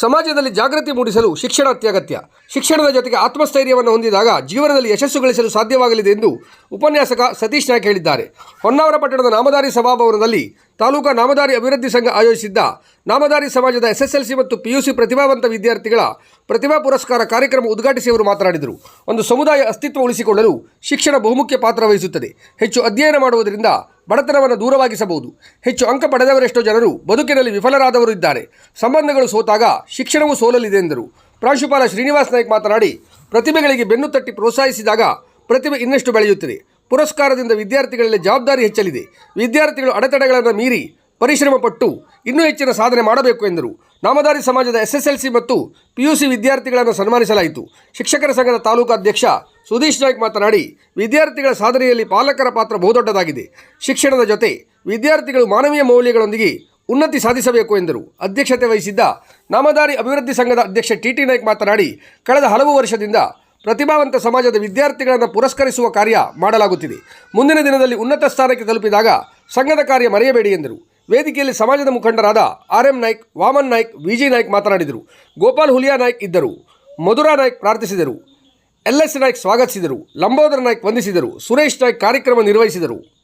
ಸಮಾಜದಲ್ಲಿ ಜಾಗೃತಿ ಮೂಡಿಸಲು ಶಿಕ್ಷಣ ಅತ್ಯಗತ್ಯ. ಶಿಕ್ಷಣದ ಜೊತೆಗೆ ಆತ್ಮಸ್ಥೈರ್ಯವನ್ನು ಹೊಂದಿದಾಗ ಜೀವನದಲ್ಲಿ ಯಶಸ್ಸು ಗಳಿಸಲು ಸಾಧ್ಯವಾಗಲಿದೆ ಎಂದು ಉಪನ್ಯಾಸಕ ಸತೀಶ್ ನಾಯ್ಕ ಹೇಳಿದ್ದಾರೆ. ಹೊನ್ನಾವರ ಪಟ್ಟಣದ ನಾಮಧಾರಿ ಸಭಾಭವನದಲ್ಲಿ ತಾಲೂಕಾ ನಾಮಧಾರಿ ಅಭಿವೃದ್ಧಿ ಸಂಘ ಆಯೋಜಿಸಿದ್ದ ನಾಮಧಾರಿ ಸಮಾಜದ SSLC ಮತ್ತು PUC ಪ್ರತಿಭಾವಂತ ವಿದ್ಯಾರ್ಥಿಗಳ ಪ್ರತಿಭಾ ಪುರಸ್ಕಾರ ಕಾರ್ಯಕ್ರಮ ಉದ್ಘಾಟಿಸಿ ಅವರು ಮಾತನಾಡಿದರು. ಒಂದು ಸಮುದಾಯ ಅಸ್ತಿತ್ವ ಉಳಿಸಿಕೊಳ್ಳಲು ಶಿಕ್ಷಣ ಬಹುಮುಖ್ಯ ಪಾತ್ರ ವಹಿಸುತ್ತದೆ. ಹೆಚ್ಚು ಅಧ್ಯಯನ ಮಾಡುವುದರಿಂದ ಬಡತನವನ್ನು ದೂರವಾಗಿಸಬಹುದು. ಹೆಚ್ಚು ಅಂಕ ಪಡೆದವರೆಷ್ಟೋ ಜನರು ಬದುಕಿನಲ್ಲಿ ವಿಫಲರಾದವರು ಇದ್ದಾರೆ. ಸಂಬಂಧಗಳು ಸೋತಾಗ ಶಿಕ್ಷಣವೂ ಸೋಲಲಿದೆ ಎಂದರು. ಪ್ರಾಂಶುಪಾಲ ಶ್ರೀನಿವಾಸ್ ನಾಯ್ಕ ಮಾತನಾಡಿ, ಪ್ರತಿಭೆಗಳಿಗೆ ಬೆನ್ನು ತಟ್ಟಿ ಪ್ರೋತ್ಸಾಹಿಸಿದಾಗ ಪ್ರತಿಭೆ ಇನ್ನಷ್ಟು ಬೆಳೆಯುತ್ತದೆ. ಪುರಸ್ಕಾರದಿಂದ ವಿದ್ಯಾರ್ಥಿಗಳಲ್ಲಿ ಜವಾಬ್ದಾರಿ ಹೆಚ್ಚಲಿದೆ. ವಿದ್ಯಾರ್ಥಿಗಳು ಅಡೆತಡೆಗಳನ್ನು ಮೀರಿ ಪರಿಶ್ರಮ ಪಟ್ಟು ಇನ್ನೂ ಹೆಚ್ಚಿನ ಸಾಧನೆ ಮಾಡಬೇಕು ಎಂದರು. ನಾಮಧಾರಿ ಸಮಾಜದ SSLC ಮತ್ತು PUC ವಿದ್ಯಾರ್ಥಿಗಳನ್ನು ಸನ್ಮಾನಿಸಲಾಯಿತು. ಶಿಕ್ಷಕರ ಸಂಘದ ತಾಲೂಕು ಅಧ್ಯಕ್ಷ ಸುಧೀಶ್ ನಾಯ್ಕ ಮಾತನಾಡಿ, ವಿದ್ಯಾರ್ಥಿಗಳ ಸಾಧನೆಯಲ್ಲಿ ಪಾಲಕರ ಪಾತ್ರ ಬಹುದೊಡ್ಡದಾಗಿದೆ. ಶಿಕ್ಷಣದ ಜೊತೆ ವಿದ್ಯಾರ್ಥಿಗಳು ಮಾನವೀಯ ಮೌಲ್ಯಗಳೊಂದಿಗೆ ಉನ್ನತಿ ಸಾಧಿಸಬೇಕು ಎಂದರು. ಅಧ್ಯಕ್ಷತೆ ವಹಿಸಿದ್ದ ನಾಮಧಾರಿ ಅಭಿವೃದ್ಧಿ ಸಂಘದ ಅಧ್ಯಕ್ಷ TT ನಾಯ್ಕ ಮಾತನಾಡಿ, ಕಳೆದ ಹಲವು ವರ್ಷದಿಂದ ಪ್ರತಿಭಾವಂತ ಸಮಾಜದ ವಿದ್ಯಾರ್ಥಿಗಳನ್ನು ಪುರಸ್ಕರಿಸುವ ಕಾರ್ಯ ಮಾಡಲಾಗುತ್ತಿದೆ. ಮುಂದಿನ ದಿನದಲ್ಲಿ ಉನ್ನತ ಸ್ಥಾನಕ್ಕೆ ತಲುಪಿದಾಗ ಸಂಘದ ಕಾರ್ಯ ಮರೆಯಬೇಡಿ ಎಂದರು. ವೇದಿಕೆಯಲ್ಲಿ ಸಮಾಜದ ಮುಖಂಡರಾದ RM ನಾಯ್ಕ್, ವಾಮನ್ ನಾಯ್ಕ್, VG ನಾಯ್ಕ್ ಮಾತನಾಡಿದರು. ಗೋಪಾಲ್ ಹುಲಿಯಾ ನಾಯ್ಕ್ ಇದ್ದರು. ಮಧುರಾ ನಾಯ್ಕ್ ಪ್ರಾರ್ಥಿಸಿದರು. LS ನಾಯ್ಕ್ ಸ್ವಾಗತಿಸಿದರು. ಲಂಬೋದರ ನಾಯ್ಕ್ ವಂದಿಸಿದರು. ಸುರೇಶ್ ನಾಯ್ಕ್ ಕಾರ್ಯಕ್ರಮ ನಿರ್ವಹಿಸಿದರು.